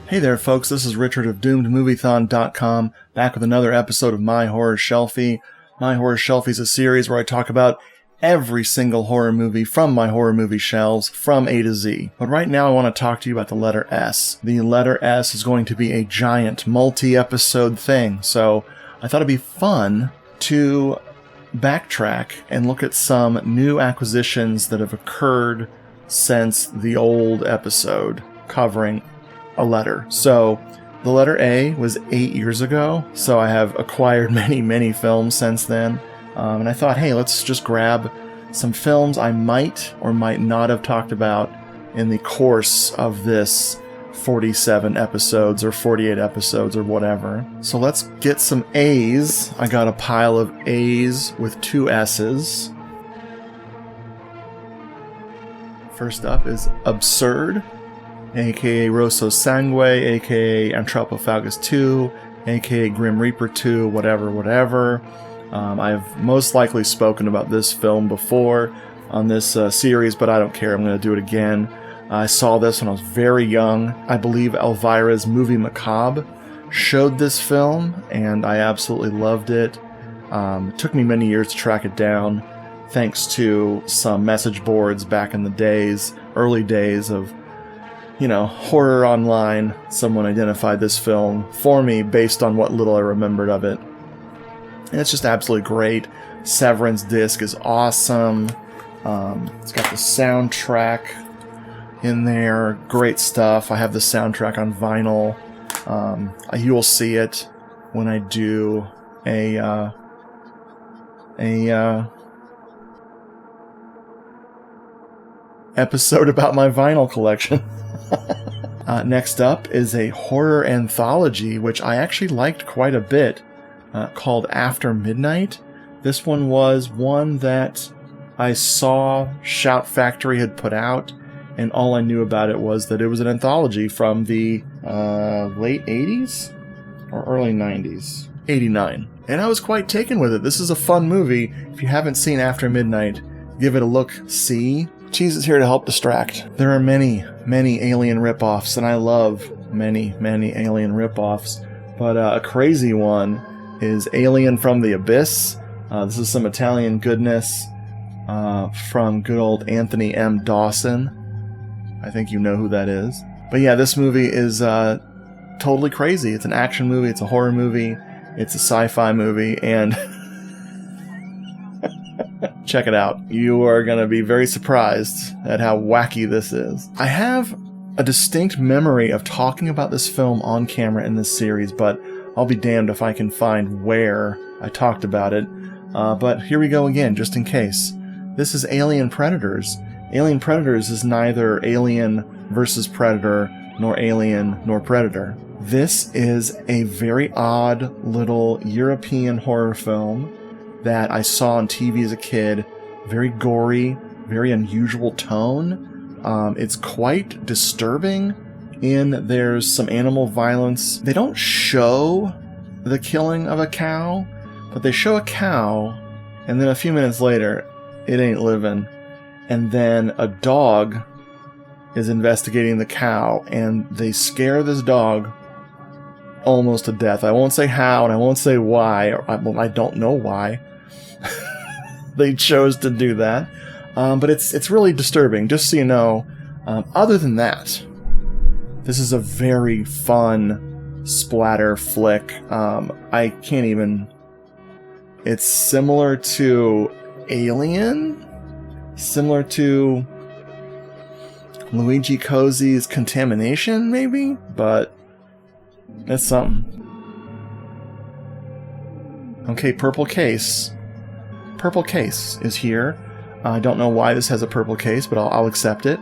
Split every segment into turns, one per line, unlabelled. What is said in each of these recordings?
Hey there, folks. This is Richard of DoomedMovieThon.com, back with another episode of My Horror Shelfie. My Horror Shelfie is a series where I talk about every single horror movie from my horror movie shelves, from A to Z. But right now I want to talk to you about the letter S. The letter S is going to be a giant, multi-episode thing, so I thought it'd be fun to backtrack and look at some new acquisitions that have occurred since the old episode covering a letter. So the letter A was 8 years ago, so I have acquired many films since then. And I thought, hey, let's just grab some films I might or might not have talked about in the course of this 47 episodes or 48 episodes or whatever. So let's get some A's. I got a pile of A's with 2 S's. First up is Absurd, aka Rosso Sangue, aka Anthropophagus 2, aka Grim Reaper 2, whatever. I've most likely spoken about this film before on this series, but I don't care. I'm going to do it again. I saw this when I was very young. I believe Elvira's Movie Macabre showed this film, and I absolutely loved it. It took me many years to track it down, thanks to some message boards back in the days, early days of, horror online. Someone identified this film for me based on what little I remembered of it. And it's just absolutely great. Severance disc is awesome. It's got the soundtrack in there. Great stuff. I have the soundtrack on vinyl. You will see it when I do a episode about my vinyl collection. Next up is a horror anthology, which I actually liked quite a bit, called After Midnight. This one was one that I saw Shout Factory had put out, and all I knew about it was that it was an anthology from the late 80s or early 90s, 89. And I was quite taken with it. This is a fun movie. If you haven't seen After Midnight, give it a look-see. Cheese is here to help distract. There are many Alien ripoffs, and I love many Alien ripoffs. But a crazy one is Alien from the Abyss. This is some Italian goodness from good old Anthony M. Dawson. I think you know who that is. But yeah, this movie is totally crazy. It's an action movie, it's a horror movie, it's a sci-fi movie, and check it out. You are going to be very surprised at how wacky this is. I have a distinct memory of talking about this film on camera in this series, but I'll be damned if I can find where I talked about it. But here we go again, just in case. This is Alien Predators. Alien Predators is neither Alien versus Predator, nor Alien nor Predator. This is a very odd little European horror film that I saw on TV as a kid. Very gory, very unusual tone. It's quite disturbing. There's some animal violence. They don't show the killing of a cow, but they show a cow, and then a few minutes later, it ain't living. And then a dog is investigating the cow, and they scare this dog almost to death. I won't say how, and I won't say why. I don't know why they chose to do that. But it's really disturbing, just so you know. Other than that, this is a very fun splatter flick. I can't even... It's similar to Alien? Similar to Luigi Cozzi's Contamination, maybe? But it's something. Okay, Purple Case. Purple Case is here. I don't know why this has a purple case, but I'll accept it.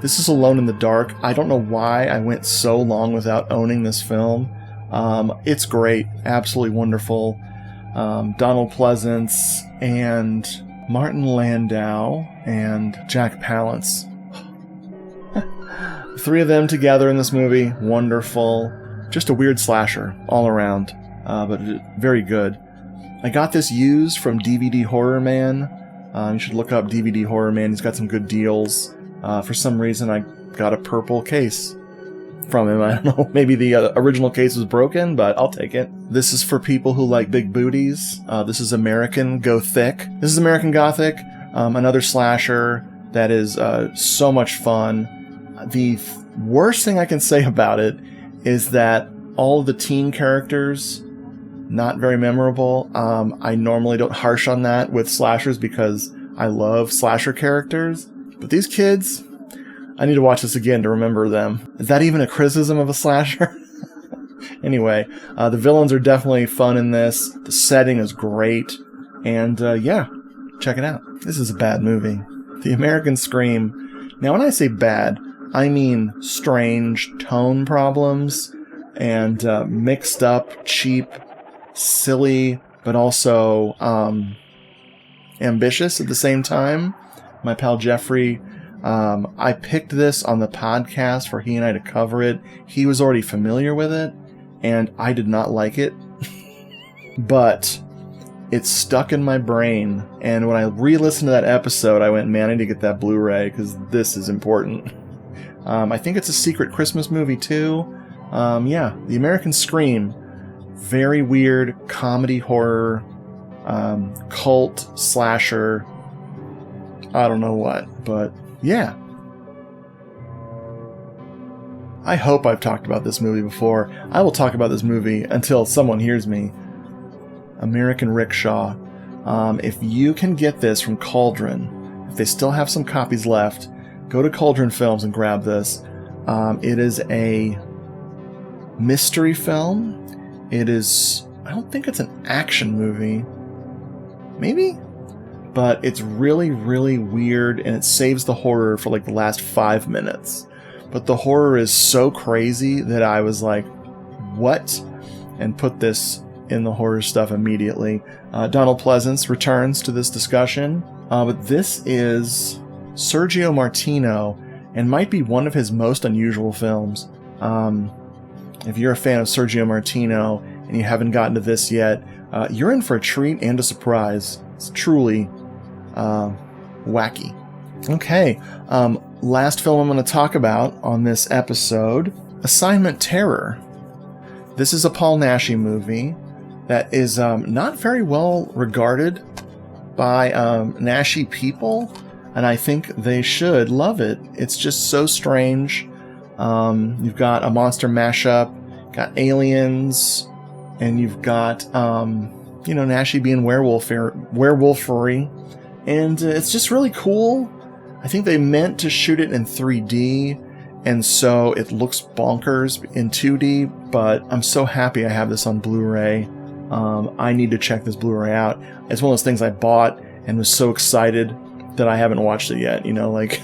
This is Alone in the Dark. I don't know why I went so long without owning this film. It's great. Absolutely wonderful. Donald Pleasance and Martin Landau and Jack Palance. 3 of them together in this movie. Wonderful. Just a weird slasher all around, but very good. I got this used from DVD Horror Man. You should look up DVD Horror Man. He's got some good deals. For some reason, I got a purple case. from him. I don't know, maybe the original case was broken, but I'll take it. This is for people who like big booties. This is American Gothic. This is American Gothic, another slasher that is so much fun. The worst thing I can say about it is that all of the teen characters, not very memorable. I normally don't harsh on that with slashers because I love slasher characters. But these kids, I need to watch this again to remember them. Is that even a criticism of a slasher? Anyway, the villains are definitely fun in this. The setting is great. And yeah, check it out. This is a bad movie. The American Scream. Now, when I say bad, I mean strange tone problems and mixed up, cheap, silly, but also ambitious at the same time. My pal Jeffrey, I picked this on the podcast for he and I to cover it. He was already familiar with it, and I did not like it. But it stuck in my brain, and when I re-listened to that episode, I went, man, I need to get that Blu-ray, because this is important. I think it's a secret Christmas movie, too. Yeah, The American Scream. Very weird comedy horror, cult slasher. I don't know what, but yeah. I hope I've talked about this movie before. I will talk about this movie until someone hears me. American Rickshaw. If you can get this from Cauldron, if they still have some copies left, go to Cauldron Films and grab this. It is a mystery film. It is, I don't think it's an action movie. Maybe? But it's really, really weird, and it saves the horror for like the last 5 minutes. But the horror is so crazy that I was like, what? And put this in the horror stuff immediately. Donald Pleasance returns to this discussion. But this is Sergio Martino, and might be one of his most unusual films. If you're a fan of Sergio Martino and you haven't gotten to this yet, you're in for a treat and a surprise. It's truly wacky. Okay, last film I'm going to talk about on this episode, Assignment Terror. This is a Paul Naschy movie that is not very well regarded by Naschy people, and I think they should love it. It's just so strange. You've got a monster mashup, got aliens, and you've got, Naschy being werewolfery, and it's just really cool. I think they meant to shoot it in 3D, and so it looks bonkers in 2D, but I'm so happy I have this on Blu-ray. I need to check this Blu-ray out. It's one of those things I bought and was so excited that I haven't watched it yet, like...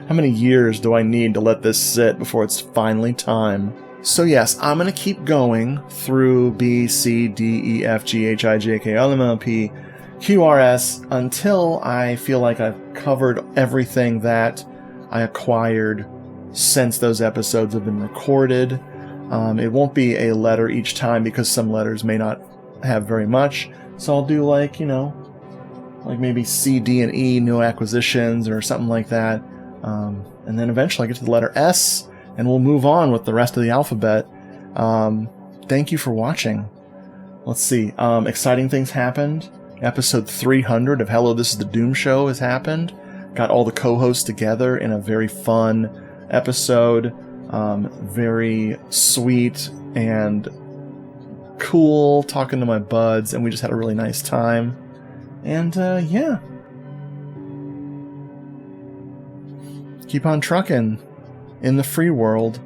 How many years do I need to let this sit before it's finally time? So yes, I'm going to keep going through B, C, D, E, F, G, H, I, J, K, L, M, N, P, Q, R, S until I feel like I've covered everything that I acquired since those episodes have been recorded. It won't be a letter each time because some letters may not have very much. So I'll do like maybe C, D, and E, new acquisitions or something like that. And then eventually I get to the letter S, and we'll move on with the rest of the alphabet. Thank you for watching. Let's see. Exciting things happened. Episode 300 of Hello, This is the Doom Show has happened. Got all the co-hosts together in a very fun episode. Very sweet and cool, talking to my buds, and we just had a really nice time. And, yeah. Keep on trucking in the free world.